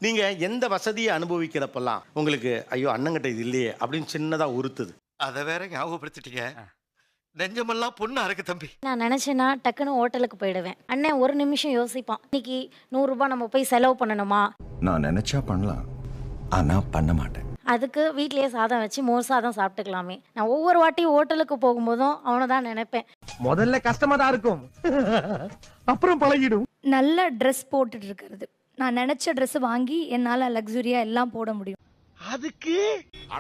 நீங்க எந்த வசதியை அனுபவிக்கிறப்பெல்லாம் உங்களுக்கு ஐயோ அண்ணங்கிட்ட இது இல்லையே அப்படின்னு சின்னதா உறுத்துது? அதை வேற ஞாபகப்படுத்திட்டீங்க. நெஞ்சமெல்லாம் பொண்ணா இருக்கு தம்பி. நான் நினச்சேன்னா டக்குன்னு ஹோட்டலுக்கு போயிடுவேன். அண்ணன் ஒரு நிமிஷம் யோசிப்பான், இன்னைக்கு 100 ரூபாய் நம்ம போய் செலவு பண்ணணுமா? நான் நினைச்சா பண்ணலாம், ஆனா பண்ண மாட்டேன். அதுக்கு வீட்லயே சாதம் வச்சு மோர் சாதம் சாப்பிட்டுக்கலாமே. நான் ஒவ்வொரு வாட்டியும் ஹோட்டலுக்கு போகும்போதும் அவனை தான் நினைப்பேன். முதல்ல கஷ்டமா தான் இருக்கும், அப்புறம் பழகிடும். நல்ல ட்ரெஸ் போட்டுட்டு இருக்கிறது, நான் நினைச்ச ட்ரெஸ் வாங்கி என்னால லக்ஸுரியா எல்லாம் போட முடியும். அதுக்கு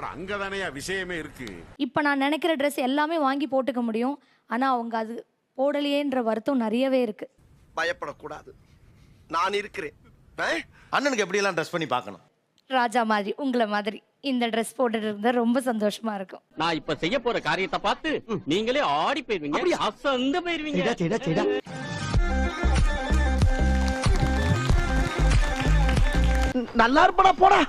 அங்கதானே விஷயமே இருக்கு. இப்ப நான் நினைக்கிற ட்ரெஸ் எல்லாமே வாங்கி போட்டுக்க முடியும். ஆனா அவங்க அது போடலையேன்ற வருத்தம் நிறையவே இருக்கு. பயப்படக்கூடாது, நான் இருக்கிறேன். அண்ணனுக்கு எப்படி எல்லாம் ட்ரெஸ் பண்ணி பார்க்கணும்? ராஜா மாதிரி, உங்களை மாதிரி இந்த ட்ரெஸ் போட்டுட்டு இருந்தா ரொம்ப சந்தோஷமா இருக்கும். நான் இப்ப செய்ய போற காரியத்தை பார்த்து நீங்களே ஆடி போயிருவீங்க, அசந்து போயிருவீங்க. நல்லா இருப்படா போடா,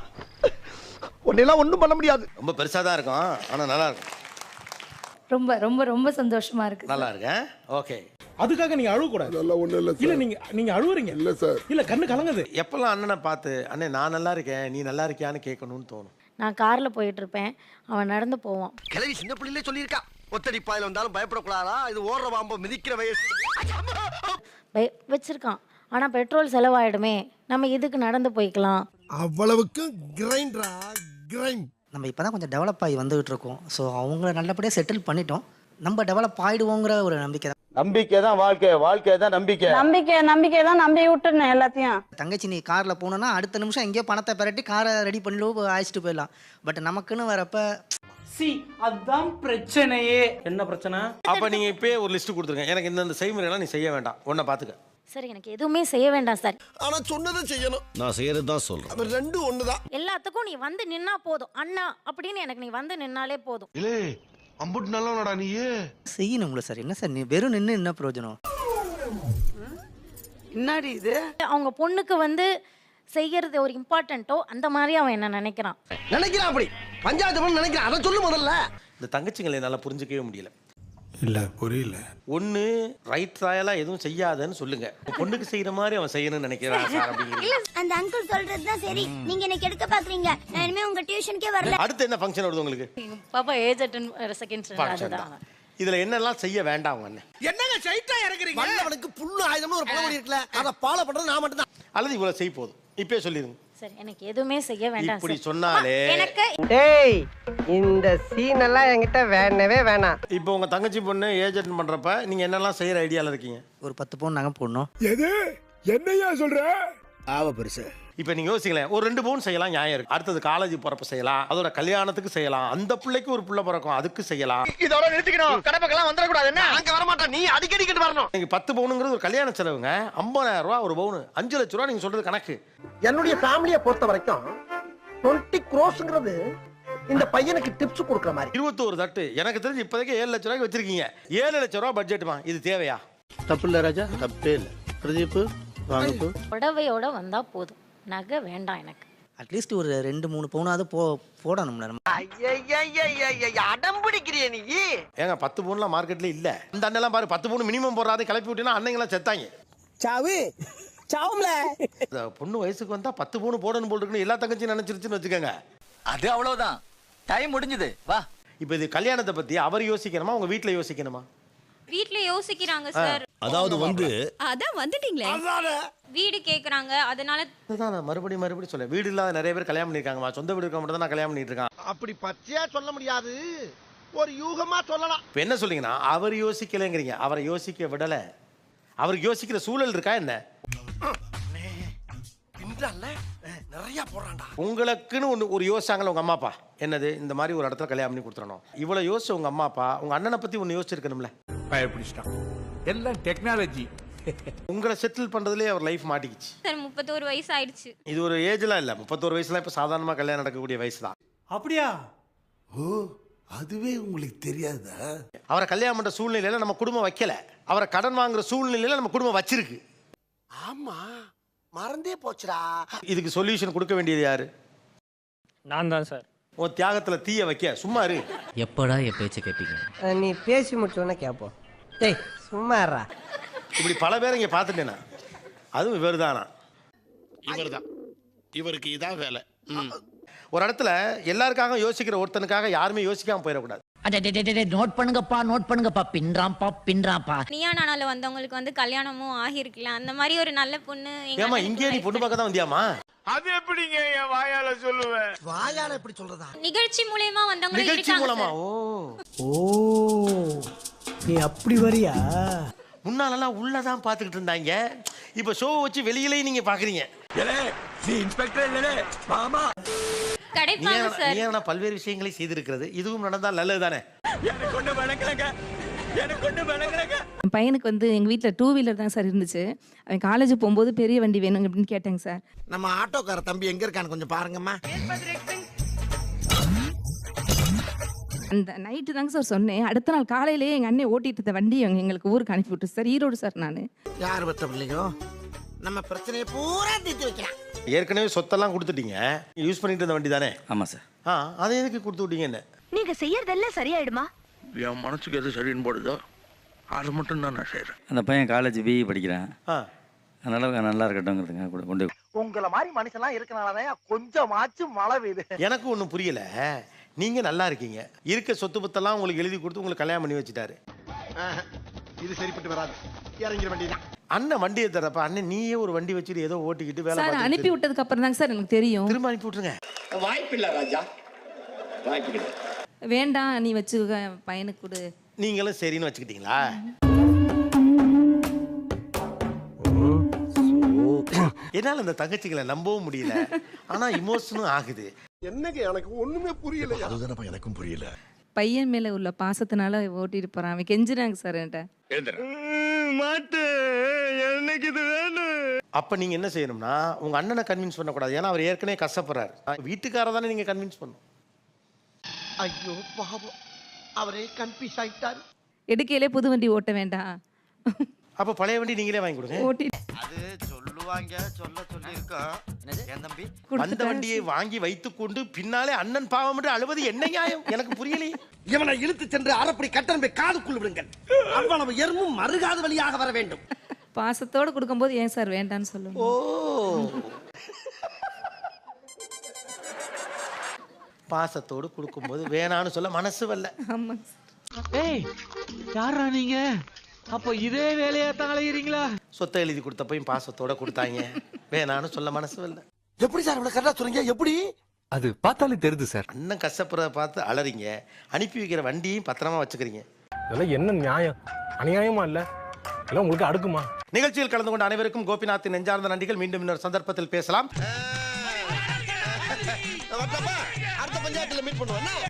உன்னெல்லாம் ஒண்ணும் பண்ண முடியாது. ரொம்ப பெருசா தான் இருக்கும், ஆனா நல்லா இருக்கும். ரொம்ப ரொம்ப ரொம்ப சந்தோஷமா இருக்கு. நல்லா இருக்கேன். ஓகே. அதுக்காக நீங்க அழுவ கூடாது. இல்ல நீங்க அழுவுறீங்க. இல்ல சார், இல்ல கண்ணு கலங்குது. எப்பெல்லாம் அண்ணனை பார்த்து அண்ணே நான் நல்லா இருக்கேன் நீ நல்லா இருக்கியான்னு கேட்கணும்னு தோணும்? நான் கார்ல போயிட்டு இருப்பேன், அவன் நடந்து போவான். கிளவி சின்ன பிள்ளையிலே சொல்லியிருக்கா, ஒத்தடி பாயில வந்தாலும் பயப்படக்கூடாதா, இது ஓடுற பாம்பு மிதிக்கிற வயசு வச்சிருக்கான். ஆனா பெட்ரோல் செலவாயிடுமே, நம்ம இதுக்கு நடந்து போய்க்கலாம். அவ்வளவுக்கு கிரைண்டரா கிரைண்ட். நம்ம இப்போ தான் கொஞ்சம் டெவலப் ஆகி வந்துகிட்டு இருக்கோம். ஸோ அவங்கள நல்லபடியாக செட்டில் பண்ணிட்டோம், நம்ம டெவலப் ஆகிடுவோங்கிற ஒரு நம்பிக்கை தான். நம்பிக்கை தான் வாழ்க்கை, வாழ்க்கை தான் நம்பிக்கை. நம்பிக்கை தான் நம்பி விட்டுருந்தேன் எல்லாத்தையும். தங்கச்சி நீ காரில் போனோன்னா அடுத்த நிமிஷம் எங்கேயோ பணத்தை பெரட்டி காரை ரெடி பண்ணிட்டு அழைச்சிட்டு போயிடலாம். பட் நமக்குன்னு வரப்ப அதான் பிரச்சனையே. என்ன பிரச்சனை? அப்ப நீங்க இப்பயே ஒரு லிஸ்ட் கொடுத்துருங்க, எனக்கு இந்த செய்முறையெல்லாம் நீ செய்ய வேண்டாம், உன்னை பாத்துக்க. சரி, எனக்கு எதுவுமே செய்ய வேண்டாம் சார். ஆனா சொன்னதை செய்யணும். நான் செய்யறது தான் சொல்றேன். அது ரெண்டும் ஒண்ணுதான். எல்லாத்துக்கும் நீ வந்து நின்னா போதும் அண்ணா அப்படின்னு, எனக்கு நீ வந்து நின்னாலே போதும். இல்லே அம்புட்டு நல்லவனடா நீ. செய்யணுங்களா சார்? என்ன சார் நீ வெறும் நின்று என்ன பிரயோஜனம்? என்னடி இது? அவங்க பொண்ணுக்கு வந்து செய்யறது ஒரு இம்பார்ட்டன்ட்டோ அந்த மாதிரி அவன் என்ன நினைக்கிறான். அப்படி பஞ்சாயத்து பண்ண நினைக்கிறான், அதை சொல்லு முதல்ல. இந்த தங்கச்சிங்களை என்னால புரிஞ்சுக்கவே முடியல. இல்ல புரியல. ஒண்ணு ரைட் ராயலா எதுவும் செய்யாதன்னு சொல்லுங்க, பொண்ணுக்கு செய்யற மாதிரி அவன் செய்யணும்னு நினைக்கிறான் சார் அப்படிங்கிறீங்க. அந்த அங்கிள் சொல்றது தான் சரி, நீங்க எனக்கு எடுக்க பாக்குறீங்க. நான் இனிமே உங்க டியூஷனுக்கே வரல. அடுத்து என்ன ஃபங்க்ஷன் வருது உங்களுக்கு? பாப்பா ஏஜ் அட்டன் செகண்ட் ஸ்டாண்டர்ட் தான். இதுல என்னெல்லாம் செய்ய வேண்டாம் அவங்க அண்ணன்? என்னங்க சைட்டா இறக்குறீங்க? வல்லவனுக்கு புல்லு ஆயுதம்னு ஒரு பழமொழி இருக்குல, அத ஃபாலோ பண்றது நான் மட்டும் தான். அல்லது இவ்வளவு செய் போதும் இப்பயே சொல்லிருங்க. சரி, எனக்கு எதுவுமே செய்ய வேண்டாம். இப்படி சொன்னாலே எனக்கு டேய் இந்த சீன் எல்லாம் என்கிட்ட வேணவே வேணாம். இப்போ உங்க தங்கச்சி பொண்ணு ஏஜ் அட்டன் பண்றப்ப நீங்க என்னெல்லாம் செய்யற ஐடியால இருக்கீங்க? ஒரு 10 பவுன் நகை போடணும். எது என்னையா சொல்ற? ஆவ பெருசு. இப்போ நீங்க யோசிங்களேன், ஒரு 2 பவுன் செய்யலாம், நியாயம் இருக்கு. அடுத்தது காலேஜ் போறப்ப செய்யலாம், அதோட கல்யாணத்துக்கு செய்யலாம், அந்த பிள்ளைக்கு ஒரு புள்ள பிறக்கும் அதுக்கு செய்யலாம். இதோட நிறுத்திக்கணும், கடப்பக்கெல்லாம் வந்துட கூடாது. என்ன அங்க வர மாட்டேன், நீ அடிக்கடி கிட்ட வரணும். நீங்க 10 பவுனுங்கிறது ஒரு கல்யாண செலவுங்க. 50,000 ரூபாய் ஒரு பவுன், 5 லட்சம் ரூபாய். நீங்க சொல்றது கணக்கு. என்னுடைய ஃபேமிலியை பொறுத்த வரைக்கும் 20 crores இந்த பையனுக்கு டிப்ஸ் கொடுக்குற மாதிரி. 21 தட்டு எனக்கு தெரிஞ்சு இப்போதைக்கு 7 லட்சம் ரூபாய்க்கு வச்சிருக்கீங்க. 7 லட்சம் ரூபாய் பட்ஜெட்டுமா, இது தேவையா? தப்பு இல்ல ராஜா, தப்பே இல்ல. பிரதீப் வாங்க. புடவையோட வந்தா போதும், நகை வேண்டாம் எனக்கு. அட்லீஸ்ட் ஒரு 2-3 பவுனாவது போடணும்ல. அடம் பிடிக்கிறிய நீ. ஏங்க 10 பவுன்லாம் மார்க்கெட்ல இல்ல. இந்த அண்ணெல்லாம் பாரு 10 பவுன் மினிமம் போடுறாரு, கிளப்பி விட்டீங்கன்னா அன்னைங்கெல்லாம் செத்தாங்க. சாவு சாவும்ல. பொண்ணு வயசுக்கு வந்தா 10 பவுன் போடணும் போல் இருக்குன்னு எல்லா தங்கச்சியும் நினைச்சிருச்சுன்னு வச்சுக்கோங்க. அது அவ்வளவுதான், டைம் முடிஞ்சது, வா. இப்போ இது கல்யாணத்தை பத்தி அவர் யோசிக்கணுமா, உங்க வீட்டுல யோசிக்கணுமா? வீட்ல யோசிக்கிறாங்க சார். அதாவது அதான் வந்துட்டீங்களே, வீடு கேக்குறாங்க, அதனால அதுதான் நான் மறுபடியும் சொல்றேன். வீடு இல்லாத நிறைய பேர் கல்யாணம் பண்ணிருக்காங்கம்மா. சொந்த வீடு இருக்க மட்டும் தான் நான் கல்யாணம் பண்ணிட்டு இருக்கேன். அப்படி பச்சையா சொல்ல முடியாது, ஒரு யூகமா சொல்லலாம். இப்போ என்ன சொல்றீங்கன்னா அவர் யோசிக்கலைங்கிறீங்க, அவரை யோசிக்க விடல. அவருக்கு யோசிக்கிற சூழல் இருக்கா என்ன? நிறைய போறான்டா. உங்களுக்குன்னு ஒரு யோசிச்சாங்களே உங்க அம்மா அப்பா, என்னது இந்த மாதிரி ஒரு இடத்துல கல்யாணம் பண்ணி கொடுத்துறணும். இவ்வளவு யோசிச்ச உங்க அம்மா அப்பா உங்க அண்ணனை பத்தி ஒன்னு யோசிச்சிருக்கணும்ல. பயப்பிடிச்சிட்டான். எல்லாம் டெக்னாலஜி. உங்களை செட்டில் பண்றதுலயே அவர் லைஃப் மாட்டிக்கிச்சு. சார் 31 வயசு ஆயிடுச்சு. இது ஒரு ஏஜ்லாம் இல்ல, 31 வயசுலாம் இப்ப சாதாரணமா கல்யாணம் நடக்கக்கூடிய வயசு தான். அப்படியா? ஓ, அதுவே உங்களுக்கு தெரியாதா? அவரை கல்யாணம் பண்ற சூழ்நிலையில நம்ம குடும்பம் வைக்கல, அவரை கடன் வாங்குற சூழ்நிலையில நம்ம குடும்பம் வச்சிருக்கு. ஆமா, மறந்தே போச்சுடா. இதுக்கு சொல்யூஷன் கொடுக்க வேண்டியது யாரு? நான் தான் சார். உன் தியாகத்துல தீய வைக்க சும்மா இரு. எப்படா என் பேச்ச கேட்பீங்க? நீ பேசி முடிச்சோன்னே கேப்போம். டேய் சும்மா இருடா. இப்படி பல பேரை இங்க பாத்துட்டேனா, அதுவும் இவர் தானா? இவர் தான். இவருக்கு இதான் வேலை. ஒரு இடத்துல எல்லாருக்காக யோசிக்கிற ஒருத்தனுக்காக யாருமே யோசிக்காம போயிடக்கூடாது. நோட் பண்ணுங்கப்பா பின்றாம்பா. நீயா நானால வந்தவங்களுக்கு வந்து கல்யாணமும் ஆகிருக்கல, அந்த மாதிரி ஒரு நல்ல பொண்ணு ஏமா இங்கே நீ பொண்ணு பார்க்க தான் வந்தியாமா? அது எப்படிங்க என் வாயால சொல்லுவேன்? வாயால எப்படி சொல்றதா? நிகழ்ச்சி மூலமா வந்தவங்க நிகழ்ச்சி மூலமா? ஓ நீ அப்படி வரியா? முன்னாலெல்லாம் உள்ளதான் பார்த்துக்கிட்டு இருந்தாங்க, இப்ப ஷோ வச்சு வெளியிலேயே நீங்க பாக்குறீங்க. கிடைப்பாங்க சார். நீ பல்வேறு விஷயங்களை செய்திருக்கிறது, இதுவும் நடந்தால் நல்லது தானே? என் பையனுக்கு வந்து எங்கள் வீட்டில் 2 வீலர் தான் சார் இருந்துச்சு. அவன் காலேஜ் போகும்போது பெரிய வண்டி வேணும் அப்படின்னு கேட்டேங்க சார். நம்ம ஆட்டோக்கார தம்பி எங்க இருக்கான்னு கொஞ்சம் பாருங்கம்மா. அந்த நைட்டு தாங்க சார் சொன்னேன். அடுத்த நாள் காலையிலேயே எங்கள் அண்ணன் ஓட்டிட்டு இருந்த வண்டி எங்களுக்கு ஊருக்கு அனுப்பி விட்டு சார். ஈரோடு சார். நான் யார் பத்த பிள்ளையோ நம்ம பிரச்சனையை பூரா தீர்த்து வைக்கலாம். ஏற்கனவே சொத்தெல்லாம் கொடுத்துட்டீங்க, யூஸ் பண்ணிட்டு இருந்த வண்டி தானே? ஆமா சார். அதை எதுக்கு கொடுத்து விட்டீங்க? என்ன நீங்க செய்யறதெல்லாம் சரியாயிடுமா? என் மனசுக்கு எது சரின்னு போடுதோ அது மட்டும் தான் நான் செய்யறேன். அந்த பையன் காலேஜ் பிஇ படிக்கிறான், அதனால நல்லா இருக்கட்டும்ங்கிறதுங்க கூட கொண்டு. உங்களை மாதிரி மனுஷன்லாம் இருக்கனாலதான் கொஞ்சமாச்சும் மழை பெய்யுது. எனக்கு ஒன்றும் புரியல. நீங்க நல்லா இருக்கீங்க, இருக்க சொத்து பத்தெல்லாம் உங்களுக்கு எழுதி கொடுத்து உங்களுக்கு கல்யாணம் பண்ணி வச்சுட்டாரு. இது சரிப்பட்டு வராது, இறங்கிற வண்டிதான். அண்ணன் வண்டியை தரப்ப அண்ணன் நீயே ஒரு வண்டி வச்சுட்டு ஏதோ ஓட்டிக்கிட்டு வேலை சார் பார்த்துட்டு அனுப்பி விட்டதுக்கு அப்புறம் தாங்க சார் எனக்கு தெரியும். திரும்ப அனுப்பி விட்டுருங்க. வாய்ப்பில்லை ராஜா, வாய்ப்பு. வேண்டாம் நீ வச்சுக்க பையனுக்கு கொடு. நீங்களும் சரின்னு வச்சுக்கிட்டீங்களா? என்னால இந்த தங்கச்சிகளை நம்பவும் முடியல, ஆனா இமோஷனும் ஆகுது. என்னங்க எனக்கு ஒண்ணுமே புரியல. அதுதானப்பா எனக்கும் புரியல. பையன் மேல உள்ள பாசத்தினால ஓட்டிட்டு போறான். அவன் கெஞ்சுறாங்க சார் என்கிட்ட. அப்ப நீங்க என்ன செய்யணும்னா உங்க அண்ணனை கன்வின்ஸ் பண்ணக்கூடாது, ஏன்னா அவர் ஏற்கனவே கஷ்டப்படுறாரு. வீட்டுக்கார தானே நீங்க கன்வின்ஸ் பண்ணணும். ஐயோ பாவம், அவரே கன்ஃபியூஸ் ஆயிட்டாரு. எடுக்கையிலே புது வண்டி ஓட்ட வேண்டாம், அப்ப பழைய வண்டி நீங்களே வாங்கி கொடுங்க. ஓட்டி அது சொல்லுவாங்க, சொல்லி இருக்கோம். என் தம்பி அந்த வண்டியை வாங்கி வைத்துக்கொண்டு பின்னாலே அண்ணன் பாவம் என்று அழுவது என்ன நியாயம்? எனக்கு புரியலையே. இவனை இழுத்து சென்று அரைப்படி கட்டணம் போய் காதுக்குள் விடுங்கள். அவ்வளவு எறும்பும் மறுகாது வழியாக வர வேண்டும். பாசத்தோட கொடுக்கும்போது ஏன் சார் வேண்டான்னு சொல்லுங்க. பாசத்தோடு கொடுக்கும்போது வேணான்னு சொல்ல மனசு வரல. ஆமா. ஏய் யாரா நீங்க? அப்போ இதே வேலையா தான் அலையறீங்களா? சொத்தை எழுதி கொடுத்தப்பையும் பாசத்தோட கொடுத்தாங்க, வேணான்னு சொல்ல மனசு வரல. எப்படி சார் இவ்வளவு கரெக்டா சொல்றீங்க? எப்படி? அது பார்த்தாலே தெரியுது சார். அண்ணன் கஷ்டப்படுறத பார்த்து அலறீங்க, அனுப்பி வைக்கிற வண்டியும் பத்திரமா வச்சுக்கிறீங்க. இதெல்லாம் என்ன நியாயம்? அநியாயமா இல்ல? எல்லாம் உங்களுக்கு அடுக்குமா? நிகழ்ச்சியில் கலந்து கொண்ட அனைவருக்கும் கோபிநாத்தின் நெஞ்சார்ந்த நன்றிகள். மீண்டும் இன்னொரு சந்தர்ப்பத்தில் பேசலாம். அடுத்த பஞ்சாயத்துல மீட் பண்ணுவோம்.